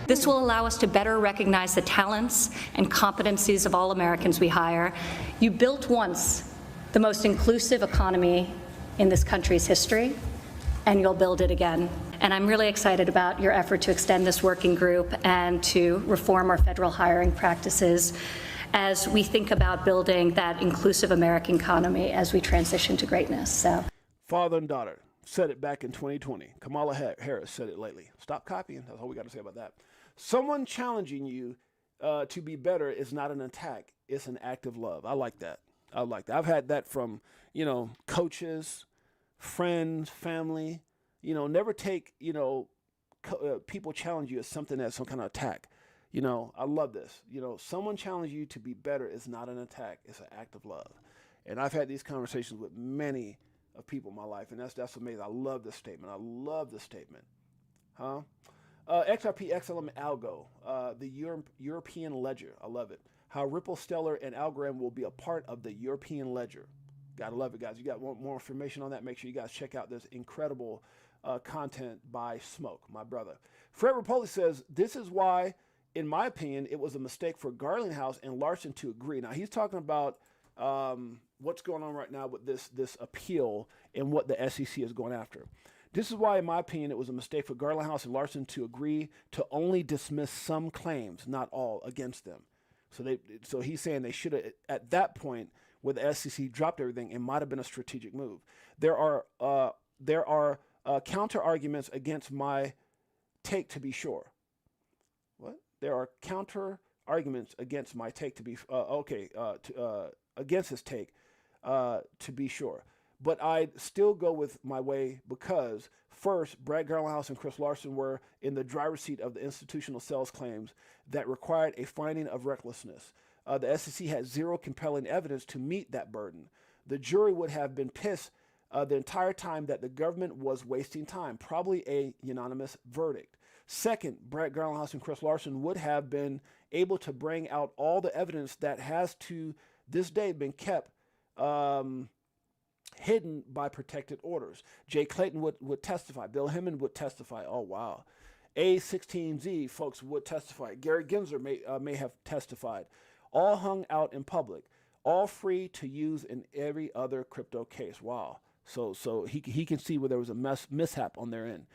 This will allow us to better recognize the talents and competencies of all Americans we hire. You built once the most inclusive economy in this country's history, and you'll build it again. And I'm really excited about your effort to extend this working group and to reform our federal hiring practices as we think about building that inclusive American economy as we transition to greatness. So, father and daughter said it back in 2020. Kamala Harris said it lately. Stop copying. That's all we got to say about that. Someone challenging you to be better is not an attack. It's an act of love. I like that. I like that. I've had that from, coaches, friends, family. Never take, people challenge you as something that's some kind of attack. I love this. Someone challenge you to be better is not an attack. It's an act of love. And I've had these conversations with many of people in my life, and that's amazing. I love this statement. I love this statement. XRP, XLM, Algo, the European ledger. I love it. How Ripple, Stellar, and Algorand will be a part of the European ledger. Gotta love it, guys. You got more information on that, make sure you guys check out this incredible content by Smoke, my brother. Fred Rapoli says, this is why, in my opinion, it was a mistake for Garlinghouse and Larson to agree. Now, he's talking about what's going on right now with this appeal and what the SEC is going after. This is why, in my opinion, it was a mistake for Garlinghouse and Larson to agree to only dismiss some claims, not all, against them. So he's saying they should have, at that point, where the SEC dropped everything, it might have been a strategic move. There are counter arguments against my take, to be sure. What? There are counter arguments against my take, to be against his take, to be sure. But I'd still go with my way because, first, Brad Garlinghouse and Chris Larson were in the driver's seat of the institutional sales claims that required a finding of recklessness. The SEC had zero compelling evidence to meet that burden. The jury would have been pissed the entire time that the government was wasting time, probably a unanimous verdict. Second, Brad Garlinghouse and Chris Larson would have been able to bring out all the evidence that has to this day been kept hidden by protected orders. Jay Clayton would testify. Bill Hemmond would testify. Oh, wow. A16Z folks would testify. Gary Gensler may have testified. All hung out in public. All free to use in every other crypto case. Wow. So he can see where there was a mishap on their end.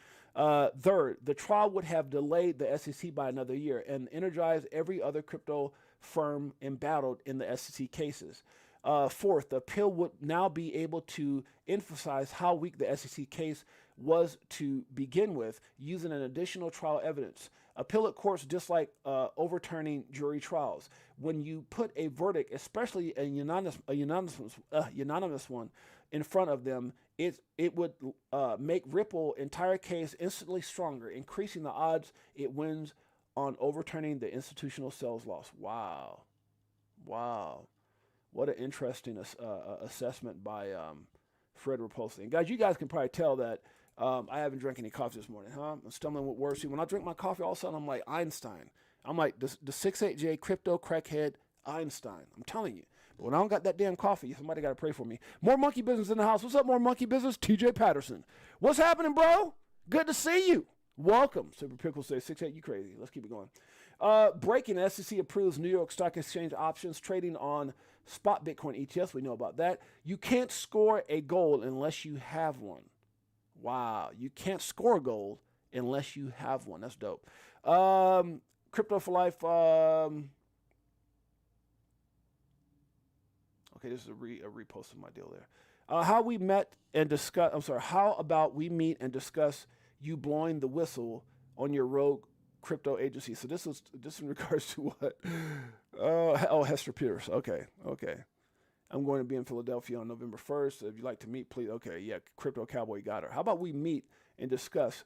Third, the trial would have delayed the SEC by another year and energized every other crypto firm embattled in the SEC cases. Fourth, the appeal would now be able to emphasize how weak the SEC case was to begin with, using an additional trial evidence. Appellate courts dislike overturning jury trials. When you put a verdict, especially a unanimous one, in front of them, it would make Ripple entire case instantly stronger, increasing the odds it wins on overturning the institutional sales loss. Wow. What an interesting assessment by Fred Rapoli. And guys, you guys can probably tell that I haven't drank any coffee this morning, huh? I'm stumbling with words. See, when I drink my coffee, all of a sudden I'm like Einstein. I'm like the 6-8J crypto crackhead Einstein. I'm telling you. But when I don't got that damn coffee, somebody got to pray for me. More monkey business in the house. What's up, more monkey business? TJ Patterson. What's happening, bro? Good to see you. Welcome. Super Pickle says 6-8, you crazy. Let's keep it going. Breaking, SEC approves New York Stock Exchange options trading on spot Bitcoin ETFs. We know about that. You can't score a gold unless you have one. Wow. You can't score a gold unless you have one. That's dope. Crypto for Life. Okay, this is a repost of my deal there. How we met and discuss. I'm sorry. How about we meet and discuss you blowing the whistle on your rogue crypto agency? So this in regards to what? Hester Pierce. Okay. I'm going to be in Philadelphia on November 1st. If you'd like to meet, please. Okay, yeah, Crypto Cowboy got her. How about we meet and discuss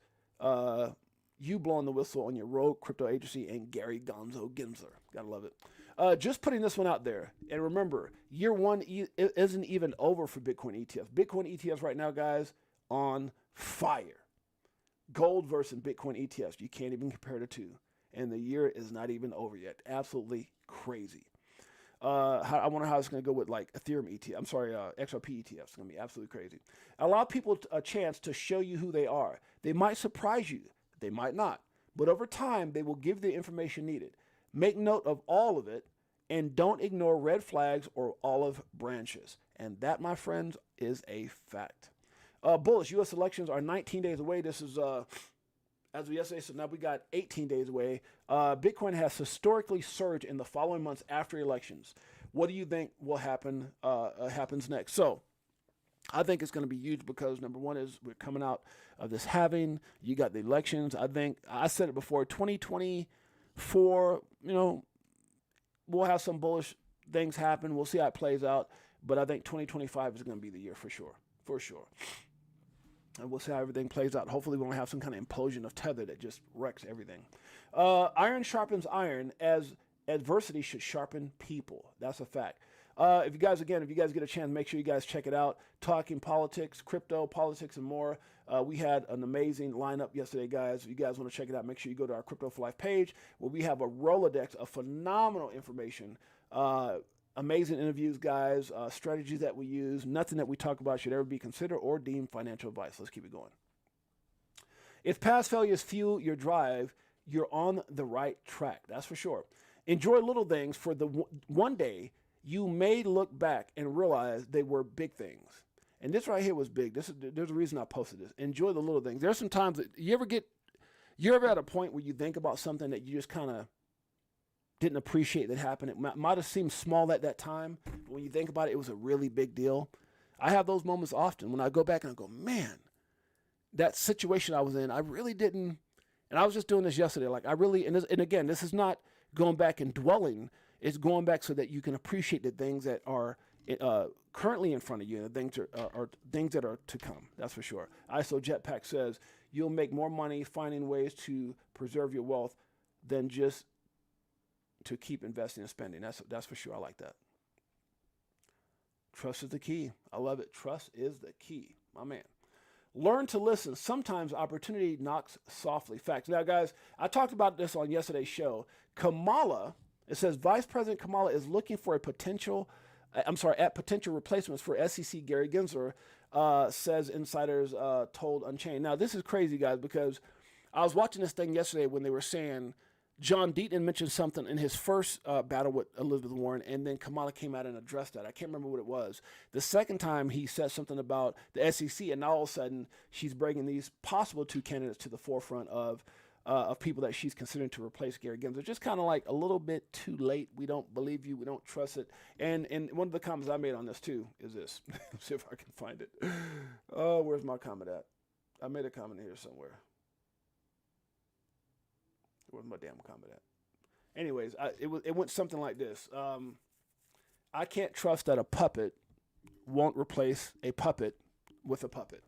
you blowing the whistle on your rogue crypto agency and Gaarryy Gonzo Gensler. Gotta love it. Just putting this one out there. And remember, year one isn't even over for Bitcoin ETFs. Bitcoin ETFs right now, guys, on fire. Gold versus Bitcoin ETFs. You can't even compare the two. And the year is not even over yet. Absolutely crazy. I wonder how it's going to go with like Ethereum ETF. I'm sorry, XRP ETFs. It's going to be absolutely crazy. Allow people a chance to show you who they are. They might surprise you. They might not. But over time, they will give the information needed. Make note of all of it and don't ignore red flags or olive branches. And that, my friends, is a fact. Bullish, U.S. elections are 19 days away. This is, as of yesterday, so now we got 18 days away. Bitcoin has historically surged in the following months after elections. What do you think will happen? Happens next? So I think it's going to be huge because number one is we're coming out of this halving. You got the elections. I think I said it before. 2024. We'll have some bullish things happen. We'll see how it plays out. But I think 2025 is going to be the year for sure. For sure. And we'll see how everything plays out. Hopefully we won't have some kind of implosion of Tether that just wrecks everything. Iron sharpens iron as adversity should sharpen people. That's a fact. If you guys get a chance, make sure you guys check it out. Talking politics, crypto, politics, and more. We had an amazing lineup yesterday, guys. If you guys want to check it out, make sure you go to our Crypto for Life page where we have a Rolodex of phenomenal information. Amazing interviews, guys, strategies that we use. Nothing that we talk about should ever be considered or deemed financial advice. Let's keep it going. If past failures fuel your drive, you're on the right track. That's for sure. Enjoy little things for the one day you may look back and realize they were big things. And this right here was big. There's a reason I posted this. Enjoy the little things. There's some times that you're ever at a point where you think about something that you just kind of didn't appreciate that happened. It might have seemed small at that time, but when you think about it, it was a really big deal. I have those moments often when I go back and I go, man, that situation I was in, I really didn't. And I was just doing this yesterday. Like I really, and again, this is not going back and dwelling. It's going back so that you can appreciate the things that are currently in front of you and the things are things that are to come. That's for sure. ISO Jetpack says you'll make more money finding ways to preserve your wealth than just to keep investing and spending. That's for sure. I like that. Trust is the key. I love it. Trust is the key, my man. Learn to listen. Sometimes opportunity knocks softly. Facts. Now, guys, I talked about this on yesterday's show. Kamala, it says Vice President Kamala is looking for at potential replacements for SEC Gaarryy Gensler, says insiders told Unchained. Now, this is crazy, guys, because I was watching this thing yesterday when they were saying John Deaton mentioned something in his first battle with Elizabeth Warren, and then Kamala came out and addressed that. I can't remember what it was. The second time he said something about the SEC, and now all of a sudden she's bringing these possible two candidates to the forefront of people that she's considering to replace Gaarryy Gensler. Just kind of like a little bit too late. We don't believe you. We don't trust it. And one of the comments I made on this too is this. Let's see if I can find it. Oh, where's my comment at? I made a comment here somewhere. Where's my damn comment at? Anyways, it went something like this. I can't trust that a puppet won't replace a puppet with a puppet.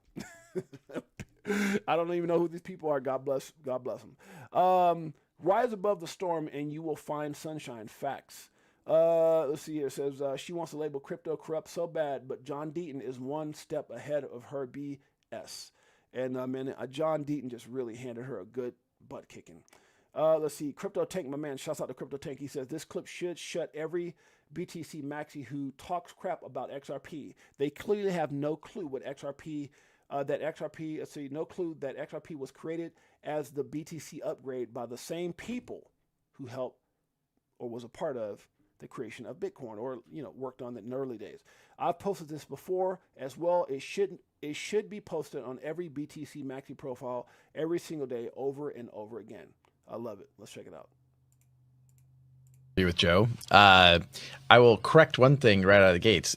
I don't even know who these people are. God bless them. Rise above the storm and you will find sunshine. Facts. Let's see here. It says she wants to label crypto corrupt so bad, but John Deaton is one step ahead of her BS. And man, John Deaton just really handed her a good butt kicking. Let's see. Crypto Tank, my man, shouts out to Crypto Tank. He says, this clip should shut every BTC maxi who talks crap about XRP. They clearly have no clue what XRP, no clue that XRP was created as the BTC upgrade by the same people who helped or was a part of the creation of Bitcoin, or worked on it in the early days. I've posted this before as well. It should be posted on every BTC maxi profile every single day, over and over again. I love it. Let's check it out. With Joe, I will correct one thing right out of the gates.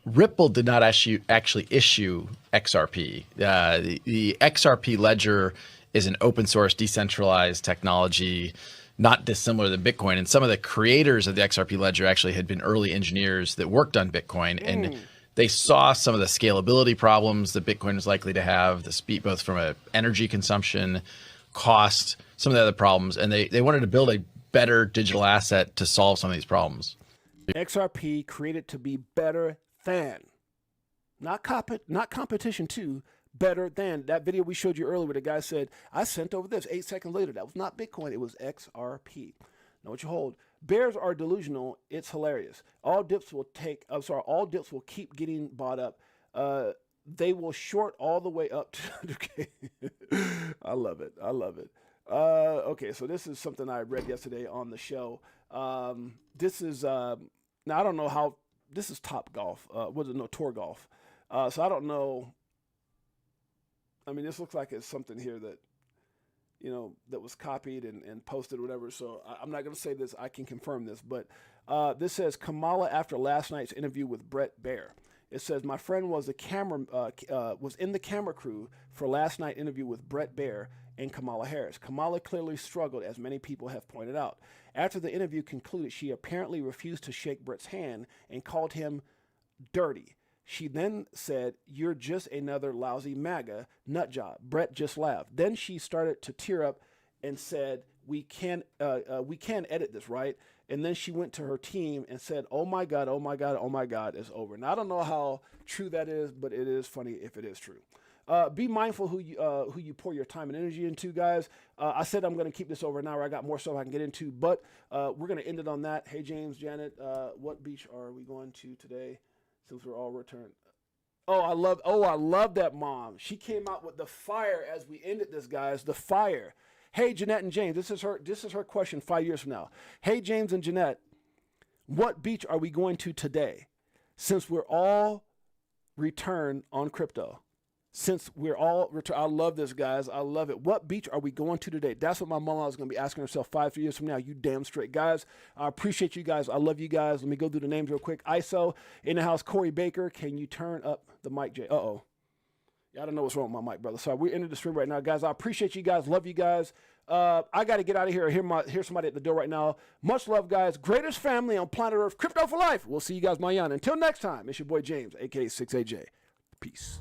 Ripple did not actually issue XRP. The XRP ledger is an open source, decentralized technology, not dissimilar than Bitcoin. And some of the creators of the XRP ledger actually had been early engineers that worked on Bitcoin, and they saw some of the scalability problems that Bitcoin was likely to have, the speed, both from a energy consumption, cost, some of the other problems, and they wanted to build a better digital asset to solve some of these problems. XRP created to be better than, not competition to, better than. That video we showed you earlier where the guy said, I sent over this 8 seconds later. That was not Bitcoin. It was XRP. Know what you hold. Bears are delusional. It's hilarious. All dips will keep getting bought up. They will short all the way up to okay. I love it. Okay, so this is something I read yesterday on the show. This is now I don't know how this is Top Golf. Tour Golf. So I don't know. I mean, this looks like it's something here that that was copied and posted or whatever. So I'm not going to say this. I can confirm this, but this says Kamala after last night's interview with Brett Baer. It says, my friend was was in the camera crew for last night's interview with Brett Baer and Kamala Harris. Kamala clearly struggled, as many people have pointed out. After the interview concluded, she apparently refused to shake Brett's hand and called him dirty. She then said, you're just another lousy MAGA nut job. Brett just laughed. Then she started to tear up and said, we can edit this, right? And then she went to her team and said, oh my God, oh my God, oh my God, it's over. Now, I don't know how true that is, but it is funny if it is true. Be mindful who you pour your time and energy into, guys. I said I'm going to keep this over an hour. I got more stuff I can get into, but we're going to end it on that. Hey, James, Janet, what beach are we going to today since we're all returned? I love that mom. She came out with the fire as we ended this, guys. The fire. Hey, Jeanette and James, this is her question 5 years from now. Hey, James and Jeanette, what beach are we going to today since we're all returned on crypto? I love this, guys. I love it. What beach are we going to today? That's what my mom is going to be asking herself 5 years from now. You damn straight. Guys, I appreciate you guys. I love you guys. Let me go through the names real quick. ISO, in the house, Corey Baker. Can you turn up the mic, Jay? Uh-oh. Yeah, I don't know what's wrong with my mic, brother. So we're into the stream right now, guys. I appreciate you guys. Love you guys. I got to get out of here. Hear somebody at the door right now. Much love, guys. Greatest family on planet Earth. Crypto for life. We'll see you guys, Mayan. Until next time, it's your boy James, a.k.a. Six8Jay. Peace.